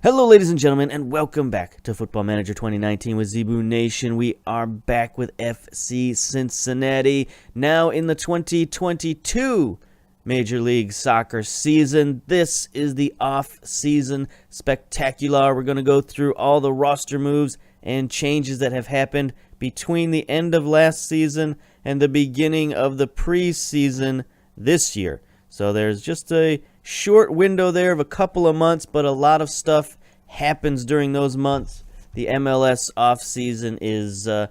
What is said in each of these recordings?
Hello, ladies and gentlemen, and welcome back to Football Manager 2019 with Zebu Nation. We are back with FC Cincinnati, now in the 2022 Major League Soccer season. This is the off-season spectacular. We're going to go through all the roster moves and changes that have happened between the end of last season and the beginning of the preseason this year. So there's just a short window there of a couple of months, but a lot of stuff happens during those months. The MLS offseason is a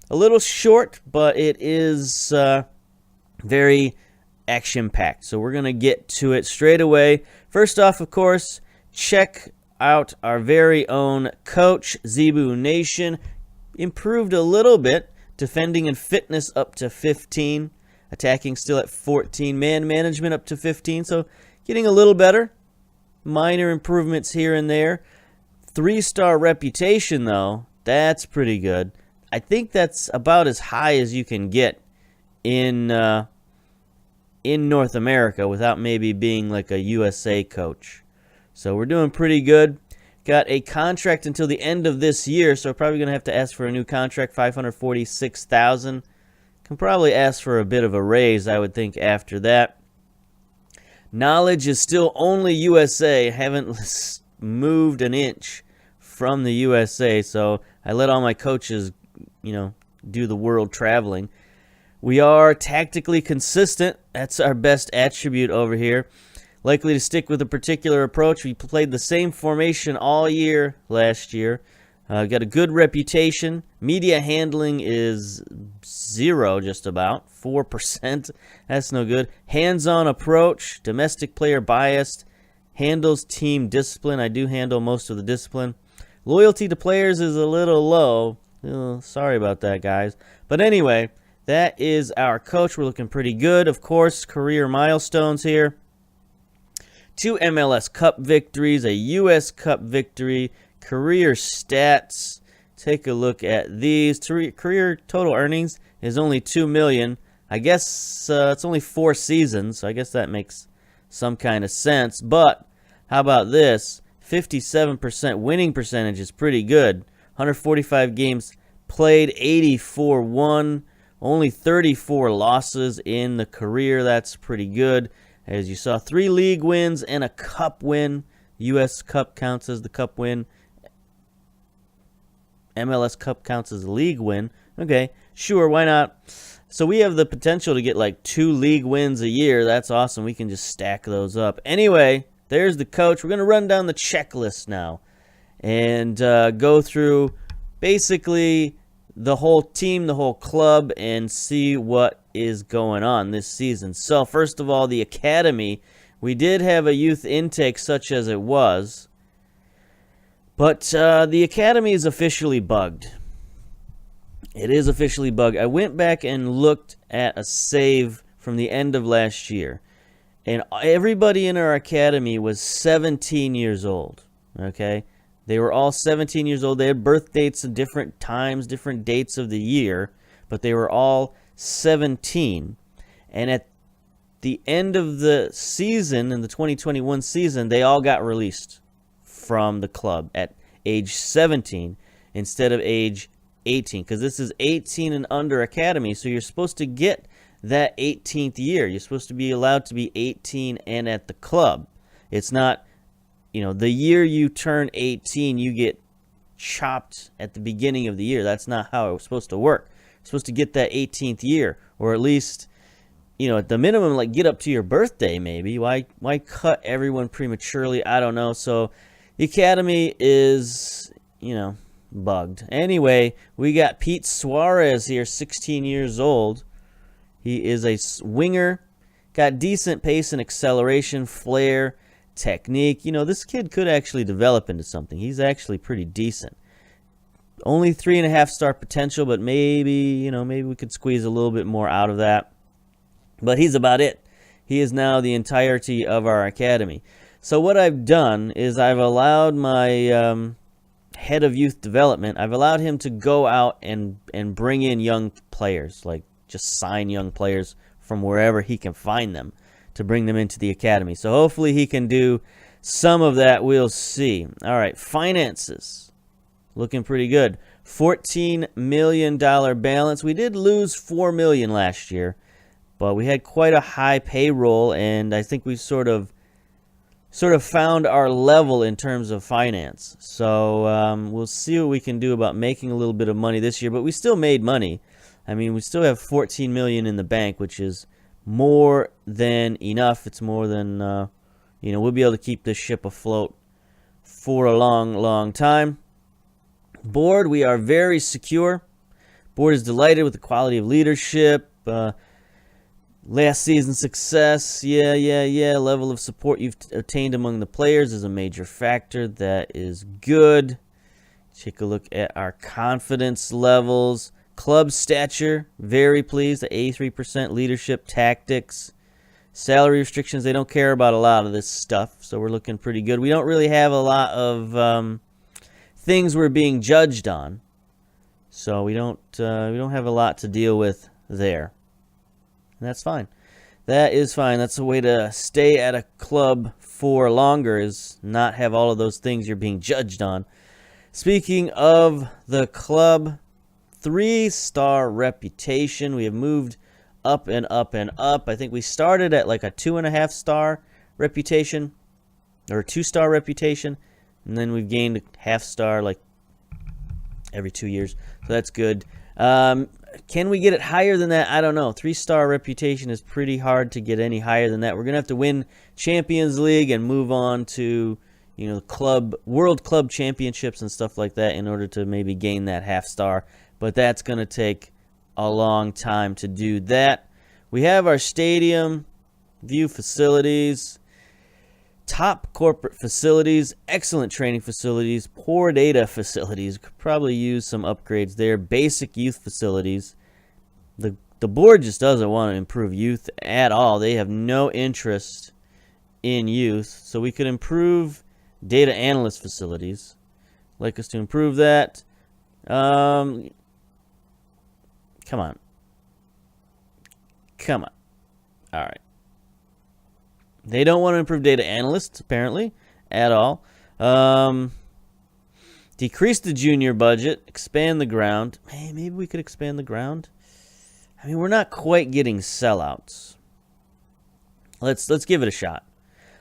little short, but it is very action-packed. So we're going to get to it straight away. First off, of course, check out our very own coach, Zebu Nation. Improved a little bit, defending and fitness up to 15, attacking still at 14, man management up to 15, so getting a little better. Minor improvements here and there. 3-star reputation, though, that's pretty good. I think that's about as high as you can get in North America without maybe being like a USA coach. So we're doing pretty good. Got a contract until the end of this year, so probably going to have to ask for a new contract, $546,000. Can probably ask for a bit of a raise, I would think, after that. Knowledge is still only USA. Haven't moved an inch from the USA, so I let all my coaches, do the world traveling. We are tactically consistent. That's our best attribute over here. Likely to stick with a particular approach. We played the same formation all year last year. Got a good reputation. Media handling is 0, just about 4%. That's no good. Hands-on approach. Domestic player biased. Handles team discipline. I do handle most of the discipline. Loyalty to players is a little low. Sorry about that, guys. But anyway, that is our coach. We're looking pretty good. Of course, career milestones here. 2 MLS Cup victories, a US Cup victory. Career stats, take a look at these. Career total earnings is only $2 million. I guess it's only 4 seasons, so I guess that makes some kind of sense. But how about this? 57% winning percentage is pretty good. 145 games played, 84 won, only 34 losses in the career. That's pretty good. As you saw, 3 league wins and a cup win. US Cup counts as the cup win. MLS Cup counts as a league win. Okay, sure, why not? So we have the potential to get like 2 league wins a year. That's awesome. We can just stack those up. Anyway, there's the coach. We're going to run down the checklist now and go through basically the whole team, the whole club, and see what is going on this season. So first of all, the academy. We did have a youth intake such as it was. But the academy is officially bugged. It is officially bugged. I went back and looked at a save from the end of last year. And everybody in our academy was 17 years old. Okay? They were all 17 years old. They had birth dates at different times, different dates of the year. But they were all 17. And at the end of the season, in the 2021 season, they all got released from the club at age 17 instead of age 18, because this is 18 and under academy, so you're supposed to get that 18th year. You're supposed to be allowed to be 18 and at the club. It's not, the year you turn 18, you get chopped at the beginning of the year. That's not how it was supposed to work. You're supposed to get that 18th year, or at least, at the minimum, like get up to your birthday maybe. Why cut everyone prematurely? I don't know. So the academy is, bugged. Anyway, we got Pete Suarez here, 16 years old. He is a winger, got decent pace and acceleration, flair, technique. This kid could actually develop into something. He's actually pretty decent. Only 3.5-star potential, but maybe we could squeeze a little bit more out of that. But he's about it. He is now the entirety of our academy. So what I've done is I've allowed my head of youth development, I've allowed him to go out and bring in young players, like just sign young players from wherever he can find them to bring them into the academy. So hopefully he can do some of that we'll see. All right, finances. Looking pretty good. $14 million balance. We did lose $4 million last year, but we had quite a high payroll, and I think we sort of found our level in terms of finance. So we'll see what we can do about making a little bit of money this year, but we still made money. I mean, we still have $14 million in the bank, which is more than enough. It's more than, we'll be able to keep this ship afloat for a long, long time. Board, we are very secure. Board is delighted with the quality of leadership. Last season's success, level of support you've obtained among the players is a major factor. That is good. Take a look at our confidence levels. Club stature, very pleased at 83%. Leadership tactics. Salary restrictions, they don't care about a lot of this stuff, so we're looking pretty good. We don't really have a lot of things we're being judged on, so we don't have a lot to deal with there. And that's fine. That is fine. That's a way to stay at a club for longer, is not have all of those things you're being judged on. Speaking of the club, 3-star reputation. We have moved up and up and up. I think we started at like a 2.5-star reputation, or a 2-star reputation, and then we've gained a half-star like every 2 years. So that's good. Can we get it higher than that? I don't know. 3-star reputation is pretty hard to get any higher than that. We're going to have to win Champions League and move on to, World Club Championships and stuff like that in order to maybe gain that half-star. But that's going to take a long time to do that. We have our stadium, view facilities, top corporate facilities, excellent training facilities, poor data facilities. Could probably use some upgrades there. Basic youth facilities. The board just doesn't want to improve youth at all. They have no interest in youth. So we could improve data analyst facilities. I'd like us to improve that. Come on. All right. They don't want to improve data analysts, apparently, at all. Decrease the junior budget. Expand the ground. Hey, maybe we could expand the ground. I mean, we're not quite getting sellouts. Let's give it a shot.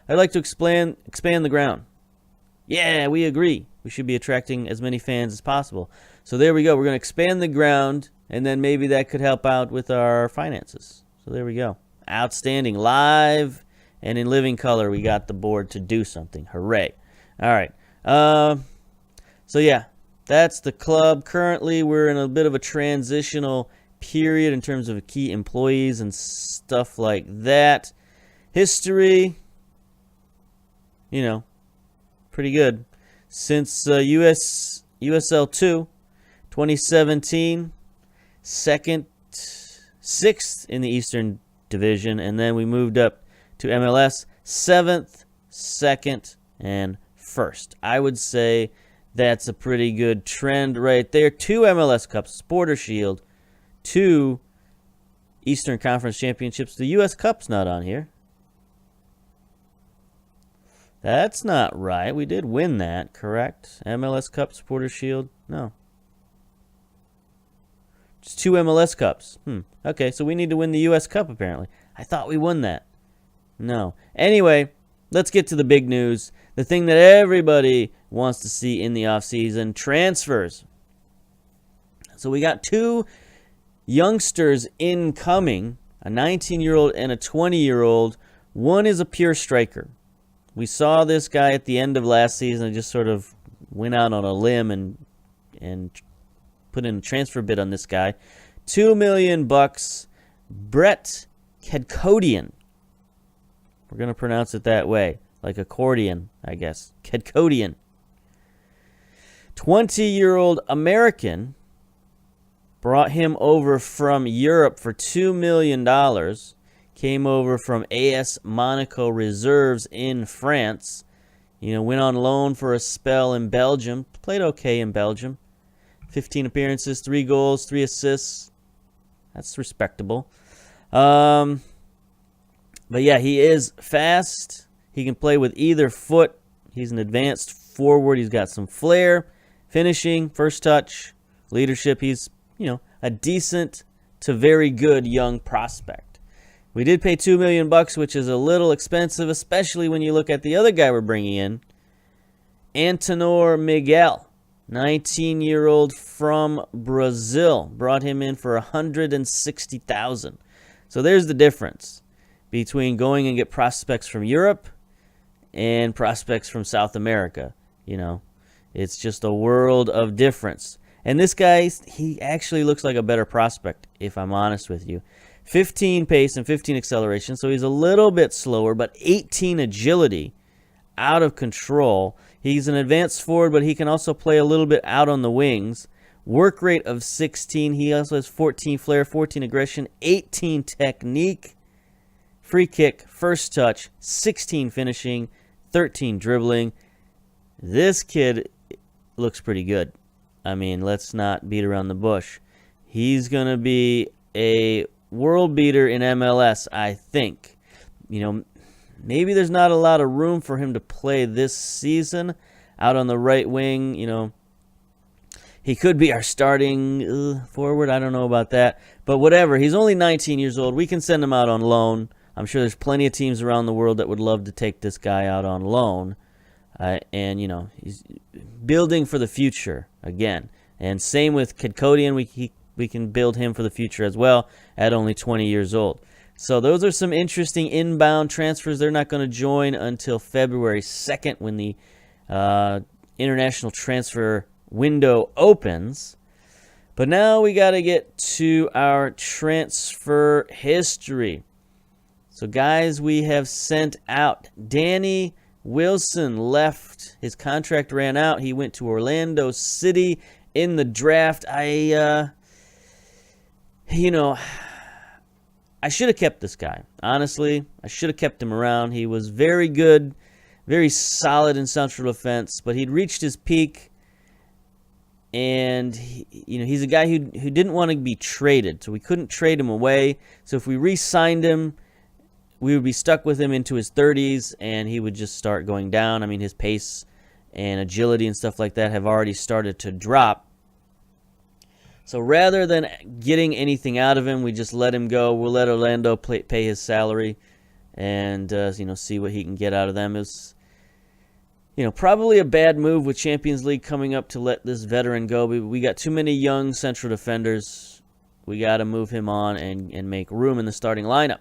I'd like to expand the ground. Yeah, we agree. We should be attracting as many fans as possible. So there we go. We're going to expand the ground, and then maybe that could help out with our finances. So there we go. Outstanding. Live and in living color, we got the board to do something. Hooray. All right. So, yeah, that's the club. Currently, we're in a bit of a transitional period in terms of key employees and stuff like that. History, pretty good. Since USL 2, 2017, sixth in the Eastern Division, and then we moved up to MLS, 7th, 2nd, and 1st. I would say that's a pretty good trend right there. 2 MLS Cups, Supporter Shield, 2 Eastern Conference Championships. The U.S. Cup's not on here. That's not right. We did win that, correct? MLS Cup, Supporter Shield? No. Just 2 MLS Cups. Okay, so we need to win the U.S. Cup, apparently. I thought we won that. No. Anyway, let's get to the big news. The thing that everybody wants to see in the offseason, transfers. So we got 2 youngsters incoming, a 19-year-old and a 20-year-old. One is a pure striker. We saw this guy at the end of last season and just sort of went out on a limb and put in a transfer bid on this guy. $2 million. Brett Kedkodian. We're going to pronounce it that way, like accordion, I guess. Kedkodian. 20-year-old American. Brought him over from Europe for $2 million. Came over from AS Monaco Reserves in France. Went on loan for a spell in Belgium. Played okay in Belgium. 15 appearances, 3 goals, 3 assists. That's respectable. But yeah, he is fast. He can play with either foot. He's an advanced forward. He's got some flair, finishing, first touch, leadership. He's, a decent to very good young prospect. We did pay $2 million, which is a little expensive, especially when you look at the other guy we're bringing in, Antonor Miguel, 19-year-old from Brazil. Brought him in for $160,000. So there's the difference between going and get prospects from Europe and prospects from South America. It's just a world of difference. And this guy, he actually looks like a better prospect, if I'm honest with you. 15 pace and 15 acceleration, so he's a little bit slower, but 18 agility, out of control. He's an advanced forward, but he can also play a little bit out on the wings. Work rate of 16. He also has 14 flair, 14 aggression, 18 technique, free kick, first touch, 16 finishing, 13 dribbling. This kid looks pretty good. I mean, let's not beat around the bush. He's going to be a world beater in MLS, I think. Maybe there's not a lot of room for him to play this season out on the right wing. He could be our starting forward. I don't know about that. But whatever. He's only 19 years old. We can send him out on loan. I'm sure there's plenty of teams around the world that would love to take this guy out on loan. He's building for the future again. And same with Kedkodian. We can build him for the future as well at only 20 years old. So those are some interesting inbound transfers. They're not going to join until February 2nd when the international transfer window opens. But now we got to get to our transfer history. So guys, we have sent out Danny Wilson. Left. His contract ran out. He went to Orlando City in the draft. I should have kept this guy. Honestly, I should have kept him around. He was very good, very solid in central defense, but he'd reached his peak, and he's a guy who didn't want to be traded, so we couldn't trade him away. So if we re-signed him, we would be stuck with him into his 30s, and he would just start going down. I mean, his pace and agility and stuff like that have already started to drop. So rather than getting anything out of him, we just let him go. We'll let Orlando pay his salary and see what he can get out of them. It's probably a bad move with Champions League coming up to let this veteran go. We got too many young central defenders. We got to move him on and make room in the starting lineup.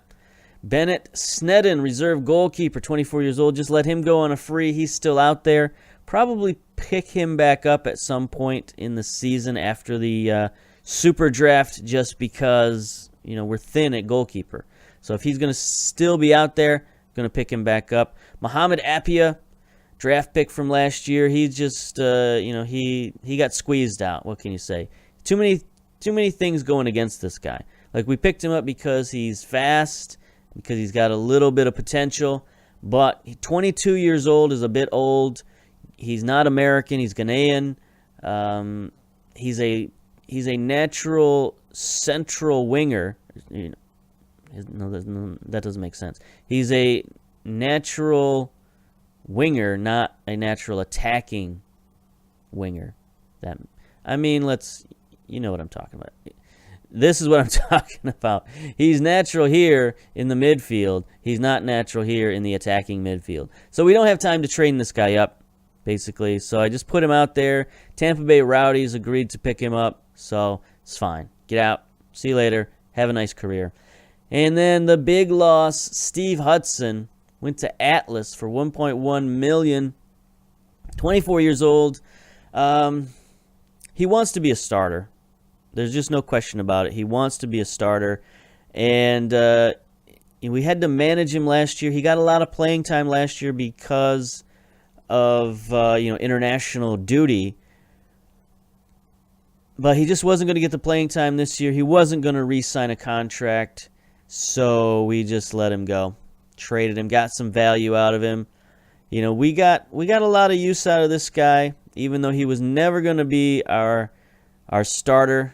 Bennett Sneddon, reserve goalkeeper, 24 years old. Just let him go on a free. He's still out there. Probably pick him back up at some point in the season after the super draft, just because we're thin at goalkeeper. So if he's going to still be out there, going to pick him back up. Mohamed Appiah, draft pick from last year. He just he got squeezed out. What can you say? Too many things going against this guy. Like, we picked him up because he's fast, because he's got a little bit of potential, but 22 years old is a bit old. He's not American. He's Ghanaian. He's a natural central winger. No, that doesn't make sense. He's a natural winger, not a natural attacking winger. You know what I'm talking about. This is what I'm talking about. He's natural here in the midfield. He's not natural here in the attacking midfield. So we don't have time to train this guy up, basically. So I just put him out there. Tampa Bay Rowdies agreed to pick him up, so it's fine. Get out. See you later. Have a nice career. And then the big loss, Steve Hudson, went to Atlas for $1.1 million. 24 years old. He wants to be a starter. There's just no question about it. He wants to be a starter. And we had to manage him last year. He got a lot of playing time last year because of international duty. But he just wasn't going to get the playing time this year. He wasn't going to re-sign a contract. So we just let him go. Traded him, got some value out of him. We got a lot of use out of this guy, even though he was never going to be our starter.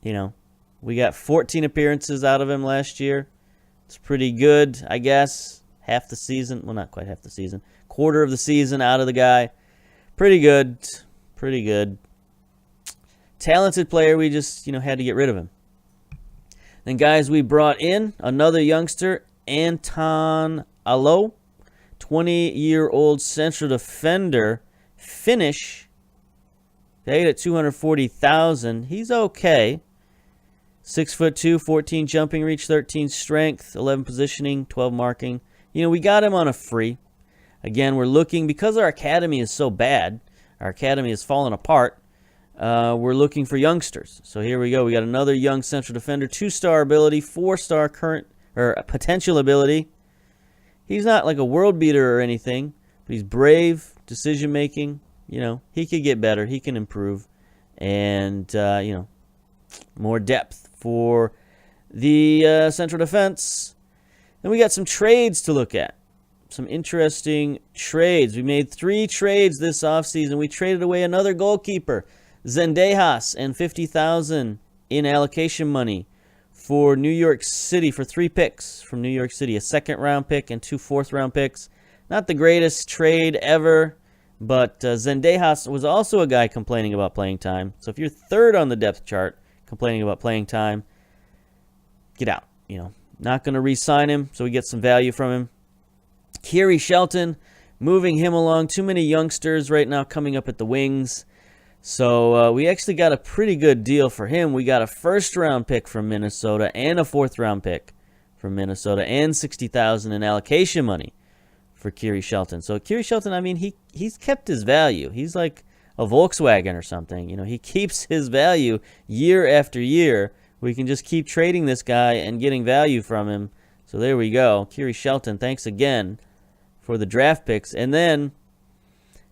We got 14 appearances out of him last year. It's pretty good, I guess. half the season. Well, not quite half the season. Quarter of the season out of the guy. Pretty good. Pretty good. Talented player. We just, had to get rid of him. Then, guys, we brought in another youngster, Anton Alo, 20-year-old central defender, Finnish. Paid at $240,000. He's okay. 6'2", 14 jumping reach, 13 strength, 11 positioning, 12 marking. We got him on a free. Again, we're looking, because our academy is so bad, our academy has fallen apart, we're looking for youngsters. So here we go. We got another young central defender, 2-star ability, 4-star current or potential ability. He's not like a world beater or anything, but he's brave, decision making. He could get better. He can improve. And, more depth for the central defense. Then we got some trades to look at. Some interesting trades. We made 3 trades this offseason. We traded away another goalkeeper, Zendejas, and $50,000 in allocation money for New York City for 3 picks from New York City, a 2nd-round pick and 2 4th-round picks. Not the greatest trade ever, but Zendejas was also a guy complaining about playing time. So if you're 3rd on the depth chart complaining about playing time, get out. Not going to re-sign him, so we get some value from him. Kiri Shelton, moving him along. Too many youngsters right now coming up at the wings. So we actually got a pretty good deal for him. We got a 1st-round pick from Minnesota and a 4th-round pick from Minnesota and $60,000 in allocation money for Kiri Shelton. So Kiri Shelton, he's kept his value. He's like a Volkswagen or something. He keeps his value year after year. We can just keep trading this guy and getting value from him. So there we go. Kiri Shelton, thanks again for the draft picks. And then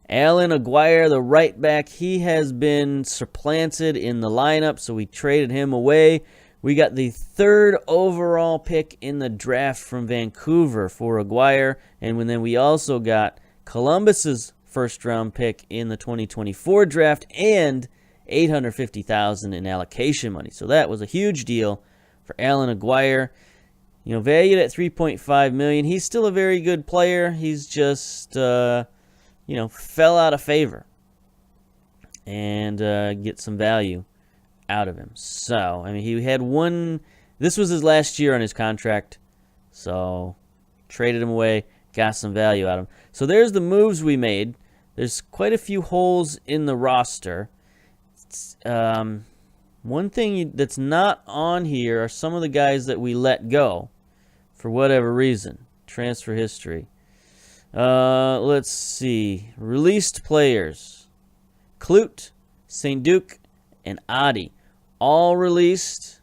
Alan Aguirre, the right back, he has been supplanted in the lineup, so we traded him away. We got the 3rd overall pick in the draft from Vancouver for Aguirre, and then we also got Columbus's 1st-round pick in the 2024 draft and $850,000 in allocation money. So that was a huge deal for Alan Aguirre. Valued at $3.5 million. He's still a very good player. He's just fell out of favor, and get some value out of him. So, he had this was his last year on his contract, so traded him away, got some value out of him. So there's the moves we made. There's quite a few holes in the roster. One thing that's not on here are some of the guys that we let go for whatever reason. Transfer history. Let's see. Released players. Clute, St. Duke, and Adi. All released.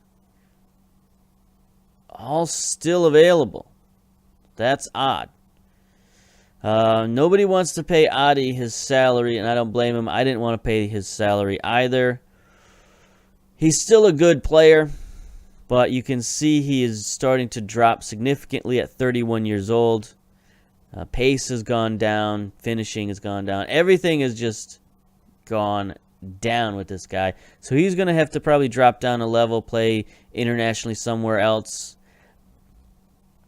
All still available. That's odd. Nobody wants to pay Adi his salary, and I don't blame him. I didn't want to pay his salary either. He's still a good player, but you can see he is starting to drop significantly at 31 years old. Pace has gone down. Finishing has gone down. Everything has just gone down with this guy. So he's going to have to probably drop down a level, play internationally somewhere else.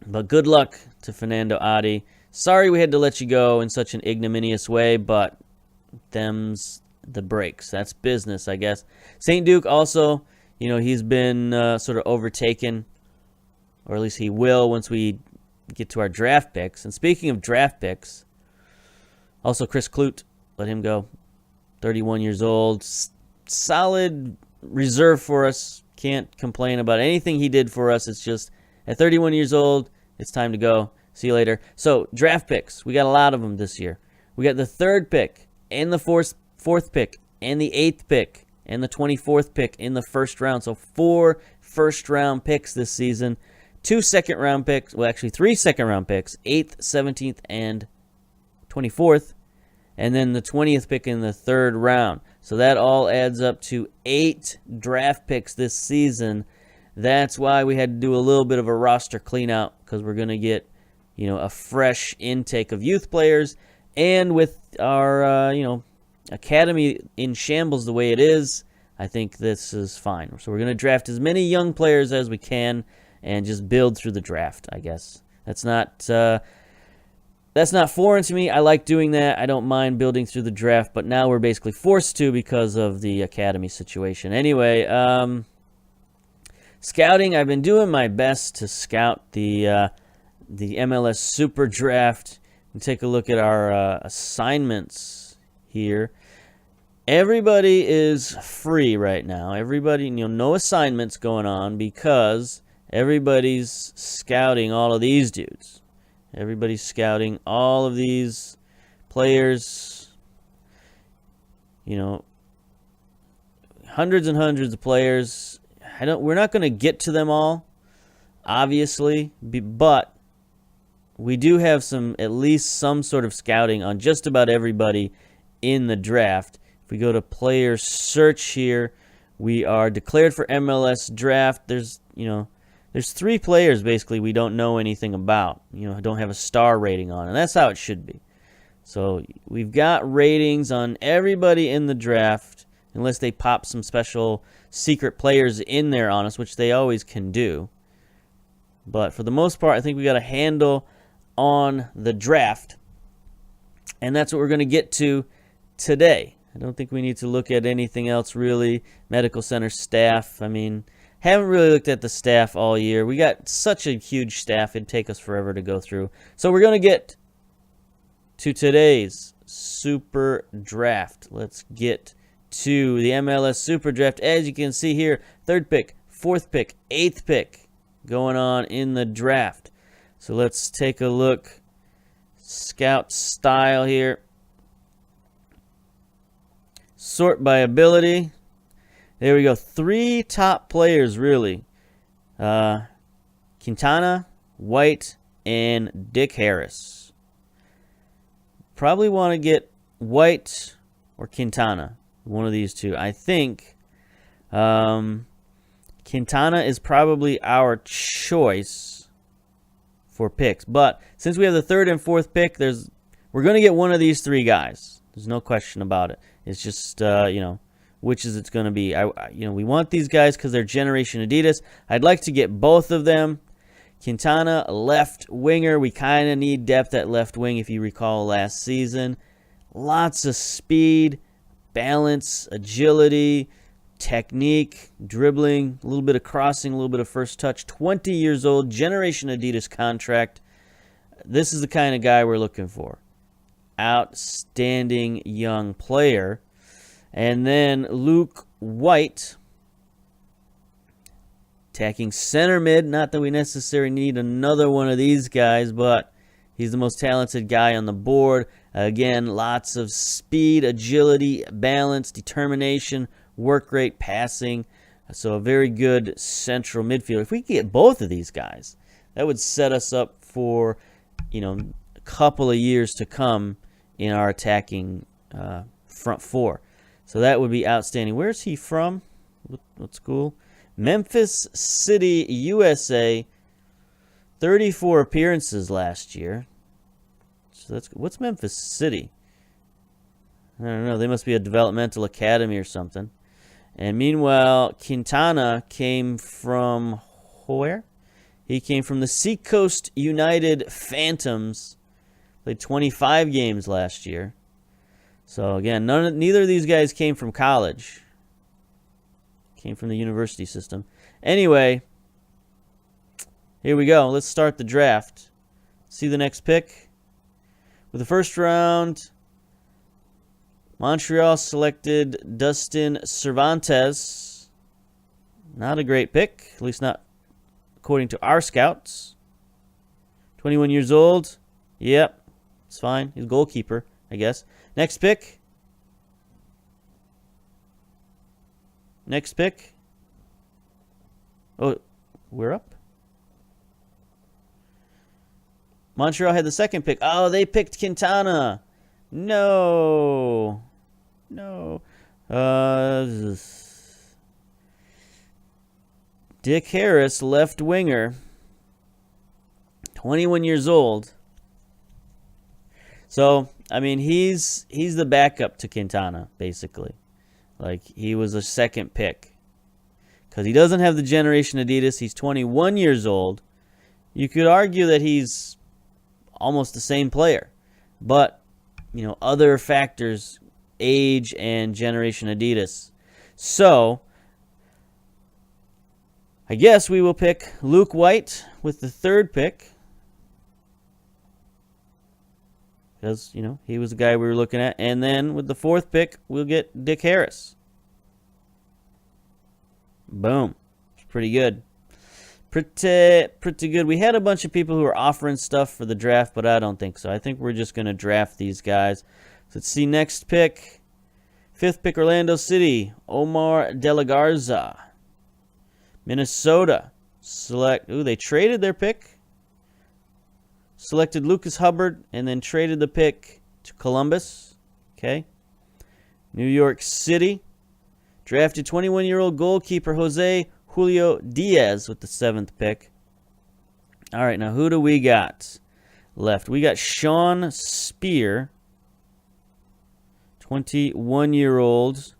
But good luck to Fernando Adi. Sorry we had to let you go in such an ignominious way, but them's the breaks. That's business, I guess. St. Duke also, he's been sort of overtaken, or at least he will once we get to our draft picks. And speaking of draft picks, also Chris Clute, let him go. 31 years old. Solid reserve for us. Can't complain about anything he did for us. It's just at 31 years old, it's time to go. See you later. So, draft picks. We got a lot of them this year. We got the 3rd pick and the 4th pick and the 8th pick and the 24th pick in the 1st round. So 4 first-round picks this season. 2 2nd-round picks. Well, actually 3 2nd-round picks. 8th, 17th, and 24th. And then the 20th pick in the 3rd round. So that all adds up to 8 draft picks this season. That's why we had to do a little bit of a roster clean out, because we're going to get a fresh intake of youth players. And with our, academy in shambles the way it is, I think this is fine. So we're going to draft as many young players as we can and just build through the draft, I guess. That's not That's not foreign to me. I like doing that. I don't mind building through the draft, but now we're basically forced to because of the academy situation. Anyway, scouting, I've been doing my best to scout the MLS Super Draft. And take a look at our assignments here. Everybody is free right now. Everybody, no assignments going on because everybody's scouting all of these dudes. Everybody's scouting all of these players. Hundreds and hundreds of players. We're not going to get to them all, obviously, but we do have at least some sort of scouting on just about everybody in the draft. If we go to player search here, we are declared for MLS draft. There's 3 players basically we don't know anything about. Don't have a star rating on, and that's how it should be. So we've got ratings on everybody in the draft, unless they pop some special secret players in there on us, which they always can do. But for the most part, I think we got a handle on the draft, and that's what we're going to get to today. I don't think we need to look at anything else really. Medical center staff, haven't really looked at the staff all year. We got such a huge staff, it'd take us forever to go through. So we're going to get to today's Super Draft. Let's get to the MLS Super Draft. As you can see here, 3rd pick, 4th pick, 8th pick going on in the draft. So let's take a look. Scout style here. Sort by ability. There we go. 3 top players, really. Quintana, White, and Dick Harris. Probably want to get White or Quintana. One of these two. I think Quintana is probably our choice for picks. But since we have the 3rd and 4th pick, we're going to get one of these 3 guys. There's no question about it. It's just, which is it's going to be. We want these guys because they're Generation Adidas. I'd like to get both of them. Quintana, left winger. We kind of need depth at left wing, if you recall last season. Lots of speed, balance, agility, technique, dribbling, a little bit of crossing, a little bit of first touch. 20 years old, Generation Adidas contract. This is the kind of guy we're looking for. Outstanding young player. And then Luke White, attacking center mid. Not that we necessarily need another one of these guys, but he's the most talented guy on the board. Again, lots of speed, agility, balance, determination, work rate, passing. So a very good central midfielder. If we could get both of these guys, that would set us up for, a couple of years to come in our attacking front 4. So that would be outstanding. Where's he from? What school? Memphis City, USA. 34 appearances last year. So what's Memphis City? I don't know. They must be a developmental academy or something. And meanwhile, Quintana came from where? He came from the Seacoast United Phantoms. Played 25 games last year. So again, neither of these guys came from college. Came from the university system. Anyway, here we go. Let's start the draft. See the next pick. With the first round, Montreal selected Dustin Cervantes. Not a great pick, at least not according to our scouts. 21 years old. Yep, it's fine. He's a goalkeeper, I guess. Next pick. Next pick. Oh, we're up. Montreal had the second pick. Oh, they picked Quintana. No. Dick Harris, left winger. 21 years old. So, he's the backup to Quintana, basically. Like, he was a second pick. Because he doesn't have the Generation Adidas. He's 21 years old. You could argue that he's almost the same player. But, you know, other factors, age and Generation Adidas. So, I guess we will pick Luke White with the third pick. Because, you know, he was the guy we were looking at. And then with the fourth pick, we'll get Dick Harris. Boom. It's pretty good. Pretty good. We had a bunch of people who were offering stuff for the draft, but I don't think so. I think we're just going to draft these guys. So let's see, next pick. Fifth pick, Orlando City. Omar De La Garza. Minnesota. They traded their pick. Selected Lucas Hubbard and then traded the pick to Columbus. Okay. New York City. Drafted 21-year-old goalkeeper Jose Julio Diaz with the 7th pick. All right, now who do we got left? We got Sean Spear, 21-year-old.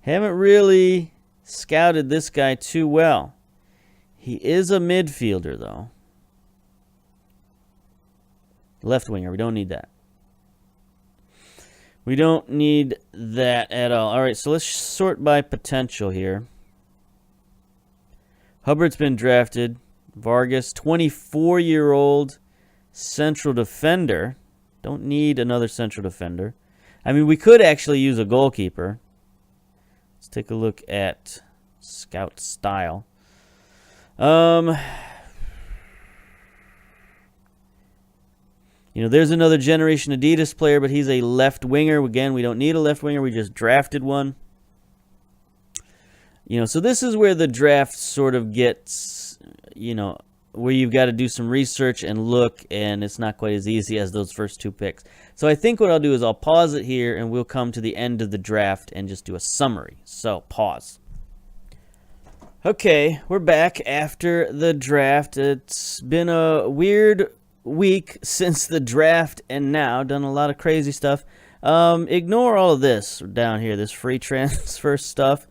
Haven't really scouted this guy too well. He is a midfielder, though. Left winger, we don't need that. We don't need that at all. All right, so let's sort by potential here. Hubbard's been drafted. Vargas, 24-year-old central defender. Don't need another central defender. I mean, we could actually use a goalkeeper. Let's take a look at scout style. You know, there's another Generation Adidas player, but he's a left winger. Again, we don't need a left winger. We just drafted one. You know, so this is where the draft sort of gets, you know, where you've got to do some research and look, and it's not quite as easy as those first two picks. So I think what I'll do is I'll pause it here, and we'll come to the end of the draft and just do a summary. So, pause. Okay, we're back after the draft. It's been a weird week since the draft and now. Done a lot of crazy stuff. Ignore all of this down here, this free transfer stuff.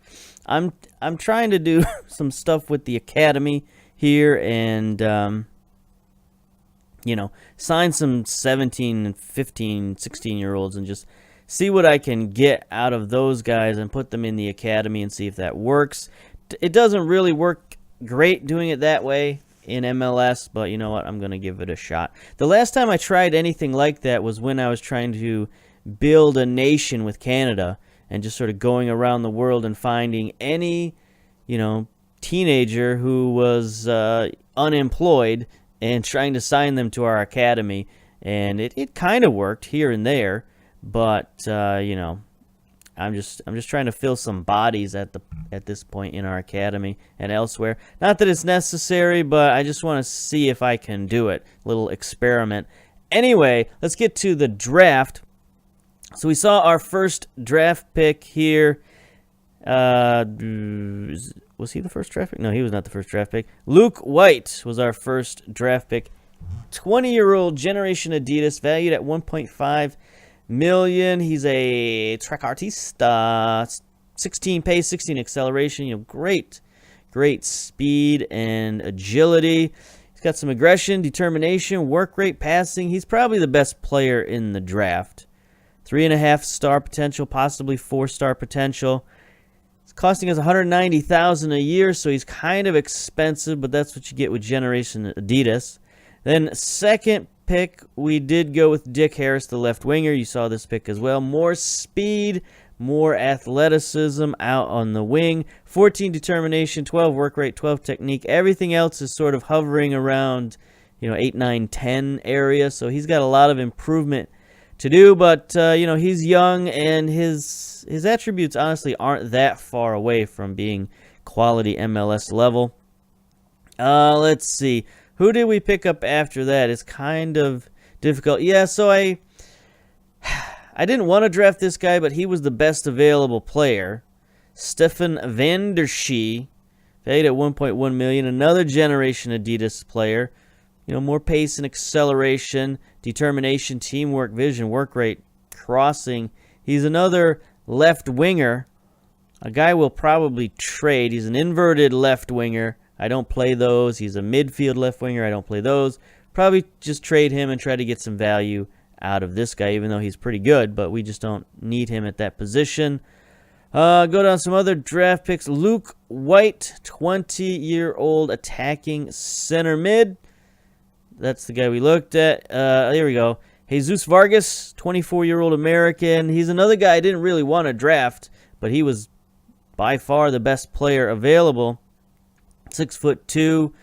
I'm trying to do some stuff with the academy here and, you know, sign some 17 and 15, 16-year-olds and just see what I can get out of those guys and put them in the academy and see if that works. It doesn't really work great doing it that way in MLS, but you know what? I'm going to give it a shot. The last time I tried anything like that was when I was trying to build a nation with Canada and just sort of going around the world and finding any, you know, teenager who was unemployed and trying to sign them to our academy. And it kind of worked here and there, but, you know, I'm just trying to fill some bodies at this point in our academy and elsewhere. Not that it's necessary, but I just want to see if I can do it. Little experiment. Anyway, let's get to the draft. So we saw our first draft pick here. Was he the first draft pick? No, he was not the first draft pick. Luke White was our first draft pick. 20-year-old Generation Adidas, valued at $1.5 million. He's a track artist, 16 pace, 16 acceleration. You know, great speed and agility. He's got some aggression, determination, work rate, passing. He's probably the best player in the draft. 3.5-star potential, possibly 4-star potential. It's costing us $190,000 a year, so he's kind of expensive, but that's what you get with Generation Adidas. Then second pick, we did go with Dick Harris, the left winger. You saw this pick as well. More speed, more athleticism out on the wing. 14 determination, 12 work rate, 12 technique. Everything else is sort of hovering around, you know, 8, 9, 10 area. So he's got a lot of improvement to do, but you know, he's young and his attributes honestly aren't that far away from being quality MLS level. Let's see. Who did we pick up after that? It's kind of difficult. Yeah, so I didn't want to draft this guy, but he was the best available player. Stefan van der Schie, paid at $1.1 million. Another Generation Adidas player. You know, more pace and acceleration, determination, teamwork, vision, work rate, crossing. He's another left winger. A guy we'll probably trade. He's an inverted left winger. I don't play those. He's a midfield left winger. I don't play those. probably just trade him and try to get some value out of this guy, even though he's pretty good, but we just don't need him at that position. Go down some other draft picks. Luke White, 20-year-old attacking center mid. That's the guy we looked at. Here we go. Jesus Vargas, 24-year-old American. He's another guy I didn't really want to draft, but he was by far the best player available. 6'2",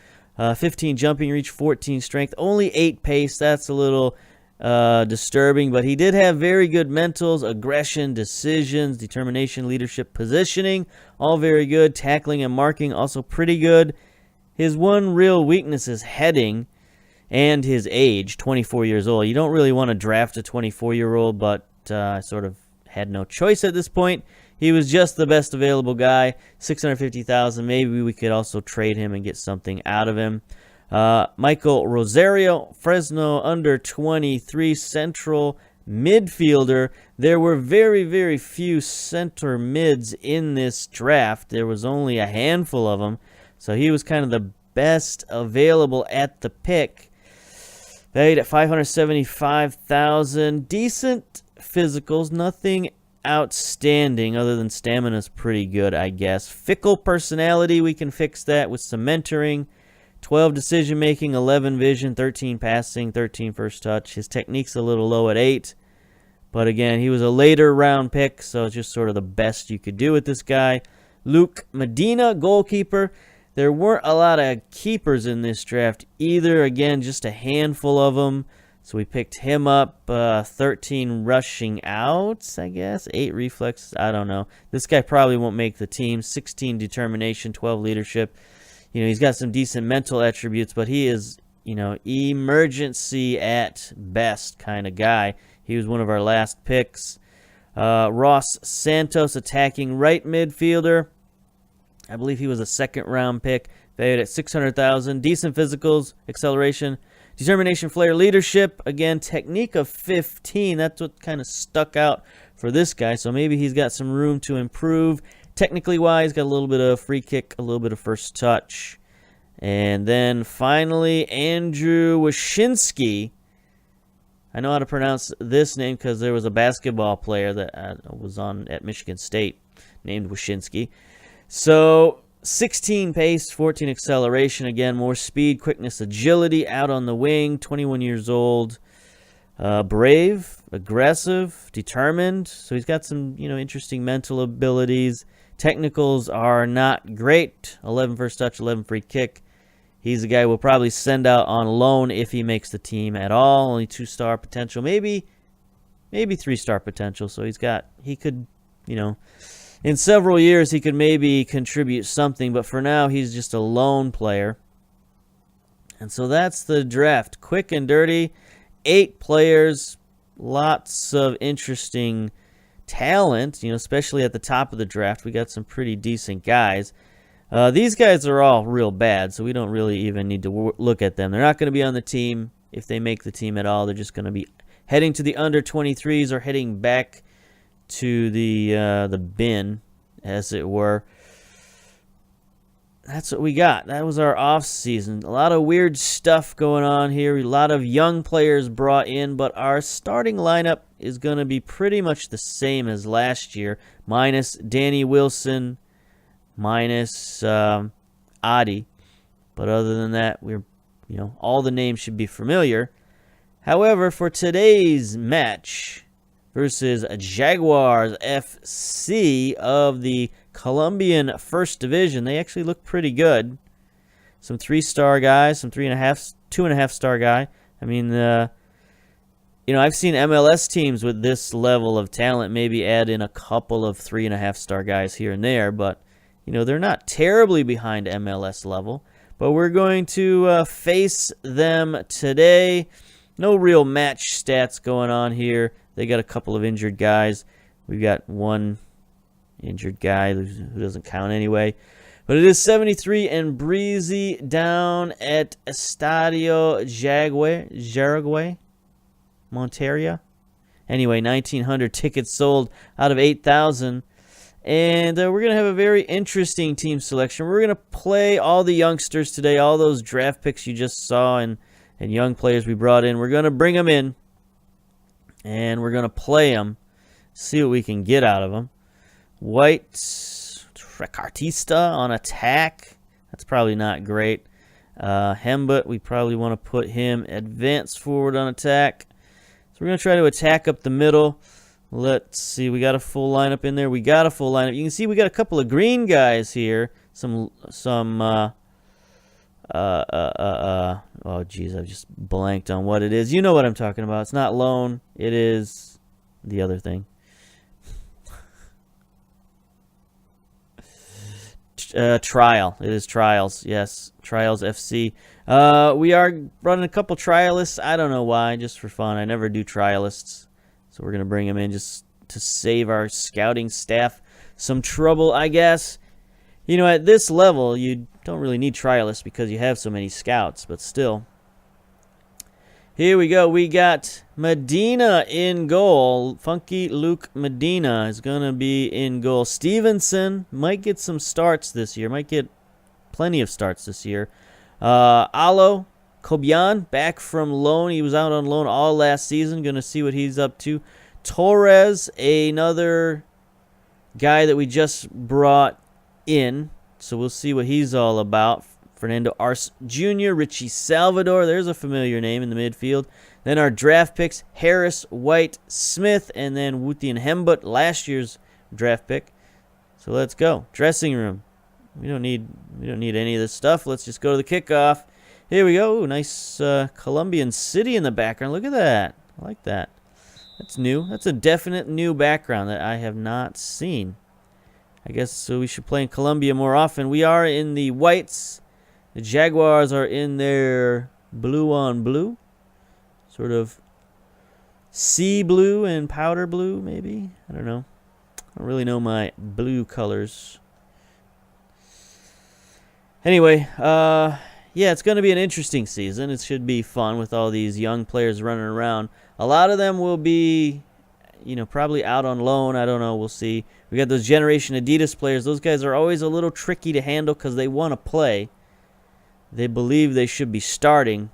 15 jumping reach, 14 strength, only 8 pace. That's a little disturbing, but he did have very good mentals, aggression, decisions, determination, leadership, positioning, all very good. Tackling and marking, also pretty good. His one real weakness is heading and his age, 24 years old. You don't really want to draft a 24-year-old, but I sort of had no choice at this point. He was just the best available guy, $650,000. Maybe we could also trade him and get something out of him. Michael Rosario, Fresno, under 23, central midfielder. There were very, very few center mids in this draft. There was only a handful of them, so he was kind of the best available at the pick. Valued at $575,000. Decent physicals, nothing outstanding other than stamina's pretty good, I guess. Fickle personality, we can fix that with some mentoring. 12 decision making, 11 vision, 13 passing, 13 first touch. His technique's a little low at 8, but again, he was a later round pick, so it's just sort of the best you could do with this guy. Luke Medina, goalkeeper. There weren't a lot of keepers in this draft either. Again, just a handful of them. So we picked him up. 13 rushing outs, I guess. 8 reflexes. I don't know. This guy probably won't make the team. 16 determination, 12 leadership. You know, he's got some decent mental attributes, but he is, you know, emergency at best kind of guy. He was one of our last picks. Ross Santos, attacking right midfielder. I believe he was a second-round pick, valued at $600,000. Decent physicals, acceleration, determination, flair, leadership. Again, technique of 15. That's what kind of stuck out for this guy. So maybe he's got some room to improve. Technically wise, got a little bit of free kick, a little bit of first touch. And then finally, Andrew Wyszynski. I know how to pronounce this name because there was a basketball player that was on at Michigan State named Wyszynski. So 16 pace, 14 acceleration. Again, more speed, quickness, agility, out on the wing, 21 years old. Brave, aggressive, determined. So he's got some, you know, interesting mental abilities. Technicals are not great. 11 first touch, 11 free kick. He's a guy we'll probably send out on loan if he makes the team at all. Only 2-star potential, maybe 3-star potential. So he could, you know, in several years he could maybe contribute something, but for now he's just a lone player. And so that's the draft. Quick and dirty. 8 players, lots of interesting talent, you know, especially at the top of the draft. We got some pretty decent guys. These guys are all real bad, so we don't really even need to look at them. They're not going to be on the team if they make the team at all. They're just going to be heading to the under 23s or heading back to the bin, as it were. That's what we got. That was our off season. A lot of weird stuff going on here. A lot of young players brought in, but our starting lineup is going to be pretty much the same as last year, minus Danny Wilson, minus Adi. But other than that, all the names should be familiar. However, for today's match versus Jaguares FC of the Colombian First Division, they actually look pretty good. Some 3-star guys, some 2.5-star guy. I mean, I've seen MLS teams with this level of talent maybe add in a couple of 3.5-star guys here and there, but they're not terribly behind MLS level. But we're going to face them today. No real match stats going on here. They got a couple of injured guys. We've got one injured guy who doesn't count anyway. But it is 73 and breezy down at Estadio Jaraguay, Monteria. Anyway, 1,900 tickets sold out of 8,000. And we're going to have a very interesting team selection. We're going to play all the youngsters today, all those draft picks you just saw in and young players we brought in. We're going to bring them in, and we're going to play them, see what we can get out of them. White, Trecartista on attack. That's probably not great. Hembut, we probably want to put him advanced forward on attack. So we're going to try to attack up the middle. Let's see. We got a full lineup in there. We got a full lineup. You can see we got a couple of green guys here. Oh, geez, I've just blanked on what it is. You know what I'm talking about. It's not loan. It is the other thing. Trial. It is Trials. Yes, Trials FC. We are running a couple trialists. I don't know why, just for fun. I never do trialists. So we're going to bring them in just to save our scouting staff some trouble, I guess. You know, at this level, you don't really need trialists because you have so many scouts, but still. Here we go. We got Medina in goal. Funky Luke Medina is going to be in goal. Stevenson might get some starts this year. Might get plenty of starts this year. Alo Kobian back from loan. He was out on loan all last season. Going to see what he's up to. Torres, another guy that we just brought in. So we'll see what he's all about. Fernando Arce Jr., Richie Salvador. There's a familiar name in the midfield. Then our draft picks, Harris, White, Smith, and then Wuthian Hembut, last year's draft pick. So let's go. Dressing room. We don't need any of this stuff. Let's just go to the kickoff. Here we go. Ooh, nice Colombian city in the background. Look at that. I like that. That's new. That's a definite new background that I have not seen. I guess so we should play in Colombia more often. We are in the whites. The Jaguars are in their blue on blue. Sort of sea blue and powder blue, maybe. I don't know. I don't really know my blue colors. Anyway, yeah, it's going to be an interesting season. It should be fun with all these young players running around. A lot of them will be, you know, probably out on loan. I don't know. We'll see. We got those Generation Adidas players. Those guys are always a little tricky to handle because they want to play. They believe they should be starting.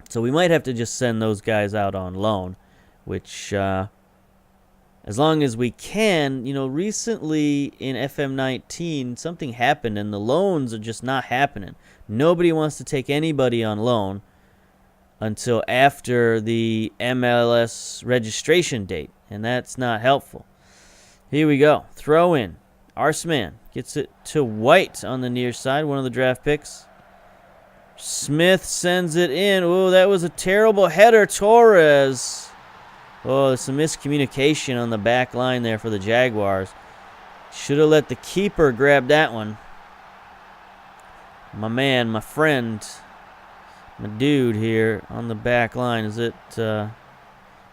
So we might have to just send those guys out on loan, which, as long as we can, you know, recently in FM19, something happened and the loans are just not happening. Nobody wants to take anybody on loan until after the MLS registration date, and that's not helpful. Here we go. Throw in. Arseman gets it to White on the near side, one of the draft picks. Smith sends it in. Oh, that was a terrible header. Torres. Oh, there's some miscommunication on the back line there for the Jaguars. Should have let the keeper grab that one. My man, my friend, my dude here on the back line. Is it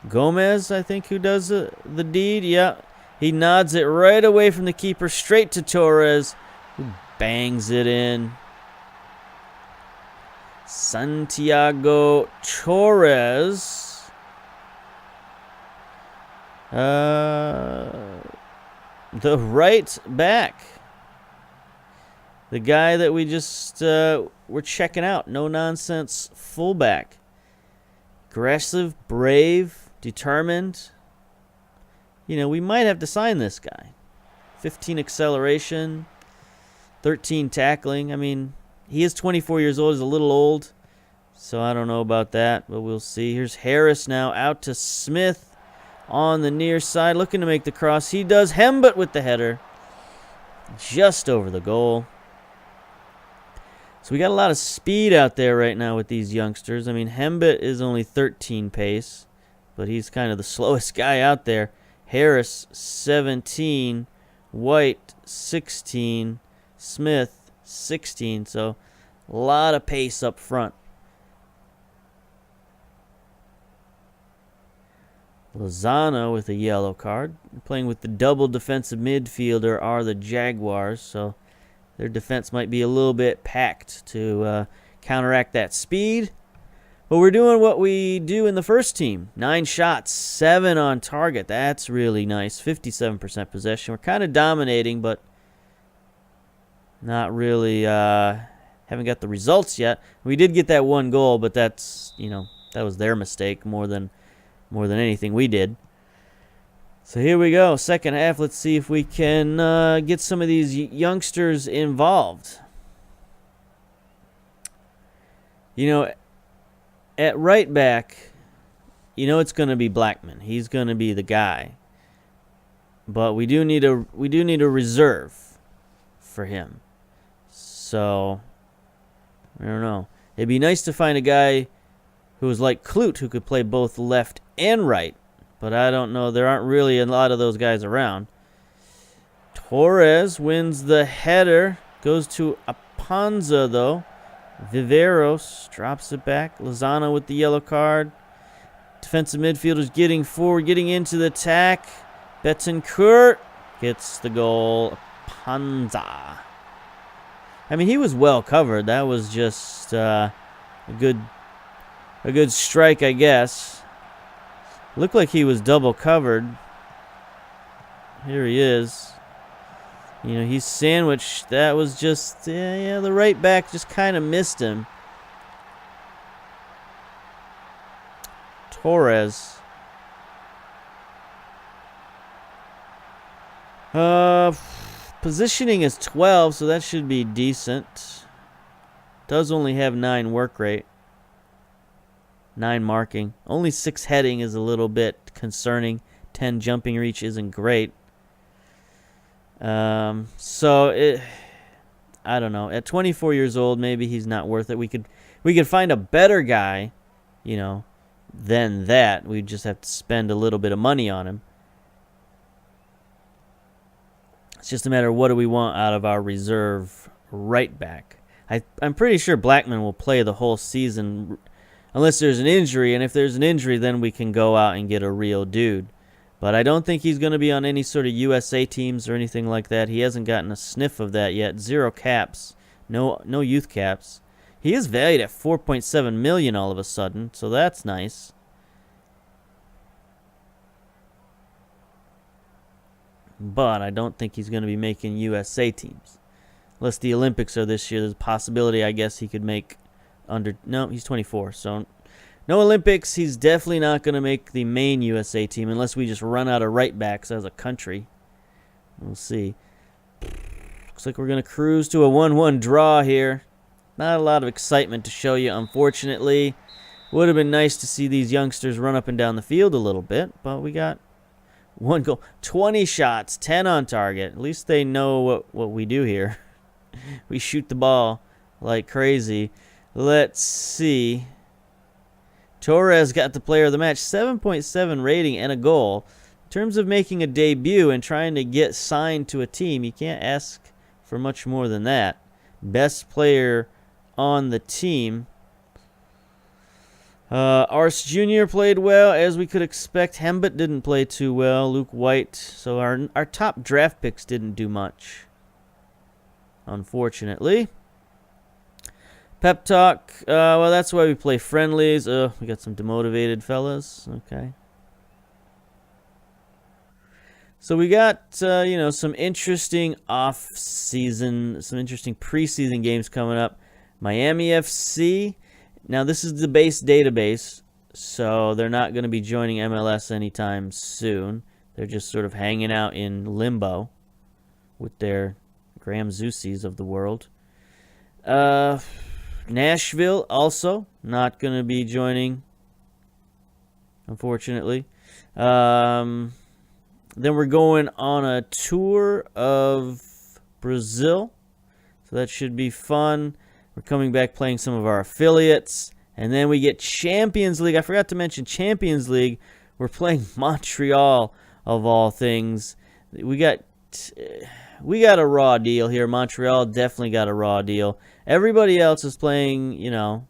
Gomez, I think, who does the deed? Yeah. He nods it right away from the keeper straight to Torres, who bangs it in. Santiago Torres. The right back. The guy that we just were checking out. No nonsense fullback. Aggressive, brave, determined. You know, we might have to sign this guy. 15 acceleration, 13 tackling. I mean, he is 24 years old. He's a little old. So I don't know about that, but we'll see. Here's Harris now out to Smith on the near side, looking to make the cross. He does. Hembut with the header. Just over the goal. So we got a lot of speed out there right now with these youngsters. I mean, Hembut is only 13 pace, but he's kind of the slowest guy out there. Harris, 17. White, 16. Smith, 16. So a lot of pace up front. Lozano with a yellow card. Playing with the double defensive midfielder are the Jaguars, so their defense might be a little bit packed to counteract that speed. But we're doing what we do in the first team. 9 shots, 7 on target. That's really nice. 57% possession. We're kind of dominating, but not really haven't got the results yet. We did get that one goal, but that's, you know, that was their mistake more than anything we did. So here we go, second half. Let's see if we can get some of these youngsters involved. You know, at right back, you know it's going to be Blackman. He's going to be the guy. But we do need a reserve for him. So I don't know. It'd be nice to find a guy who was like Kloot, who could play both left and right. But I don't know. There aren't really a lot of those guys around. Torres wins the header. Goes to Aponza, though. Viveros drops it back. Lozano with the yellow card. Defensive midfielders getting forward, getting into the attack. Betancourt gets the goal. Aponza. I mean, he was well covered. That was just a good strike, I guess. Looked like he was double covered. Here he is. You know, he's sandwiched. That was just, yeah, the right back just kind of missed him. Torres. Positioning is 12, so that should be decent. Does only have 9 work rate. 9 marking. Only 6 heading is a little bit concerning. 10 jumping reach isn't great. I don't know. At 24 years old, maybe he's not worth it. We could find a better guy, you know, than that. We just have to spend a little bit of money on him. It's just a matter of what do we want out of our reserve right back. I'm pretty sure Blackman will play the whole season unless there's an injury, and if there's an injury, then we can go out and get a real dude. But I don't think he's going to be on any sort of USA teams or anything like that. He hasn't gotten a sniff of that yet. 0 caps. No youth caps. He is valued at $4.7 million all of a sudden, so that's nice. But I don't think he's going to be making USA teams. Unless the Olympics are this year, there's a possibility, I guess, he could make under... No, he's 24, so... No Olympics. He's definitely not going to make the main USA team unless we just run out of right backs as a country. We'll see. Looks like we're going to cruise to a 1-1 draw here. Not a lot of excitement to show you, unfortunately. Would have been nice to see these youngsters run up and down the field a little bit, but we got 1 goal. 20 shots, 10 on target. At least they know what we do here. We shoot the ball like crazy. Let's see. Torres got the player of the match, 7.7 rating and a goal. In terms of making a debut and trying to get signed to a team, you can't ask for much more than that. Best player on the team. Ars Jr. played well, as we could expect. Hembut didn't play too well. Luke White. So our top draft picks didn't do much, unfortunately. Pep talk. Well, that's why we play friendlies. We got some demotivated fellas. Okay. So we got, you know, some interesting off-season, some interesting preseason games coming up. Miami FC. Now, this is the base database, so they're not going to be joining MLS anytime soon. They're just sort of hanging out in limbo with their Graham Zusis of the world. Nashville also not going to be joining, unfortunately. Then we're going on a tour of Brazil, so that should be fun. We're coming back playing some of our affiliates, and then we get Champions League. I forgot to mention Champions League. We're playing Montreal, of all things. We got a raw deal here. Montreal definitely got a raw deal. Everybody else is playing, you know,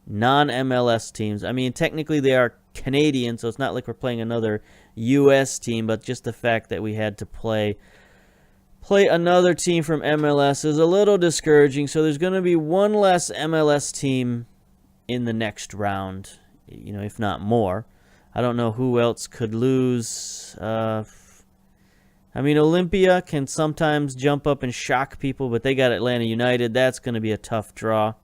non-MLS teams. I mean, technically they are Canadian, so it's not like we're playing another U.S. team, but just the fact that we had to play another team from MLS is a little discouraging. So there's going to be one less MLS team in the next round, you know, if not more. I don't know who else could lose. I I mean, Olympia can sometimes jump up and shock people, but they got Atlanta United. That's going to be a tough draw.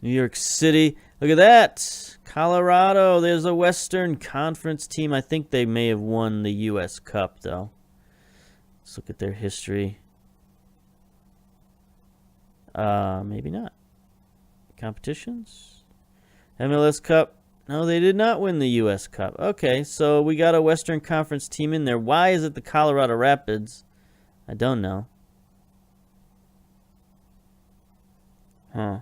New York City. Look at that. Colorado. There's a Western Conference team. I think they may have won the U.S. Cup, though. Let's look at their history. Maybe not. Competitions. MLS Cup. No, they did not win the U.S. Cup. Okay, so we got a Western Conference team in there. Why is it the Colorado Rapids? I don't know. Huh.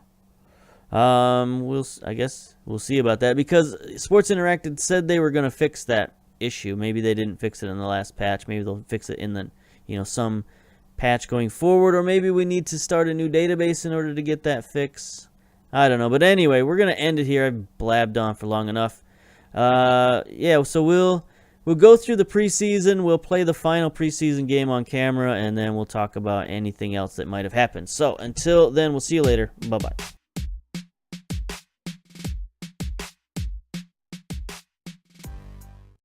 I guess we'll see about that, because Sports Interactive said they were going to fix that issue. Maybe they didn't fix it in the last patch. Maybe they'll fix it in the, some patch going forward, or maybe we need to start a new database in order to get that fix. I don't know, but anyway, we're gonna end it here. I've blabbed on for long enough. Yeah, so we'll go through the preseason. We'll play the final preseason game on camera, and then we'll talk about anything else that might have happened. So until then, we'll see you later. Bye bye.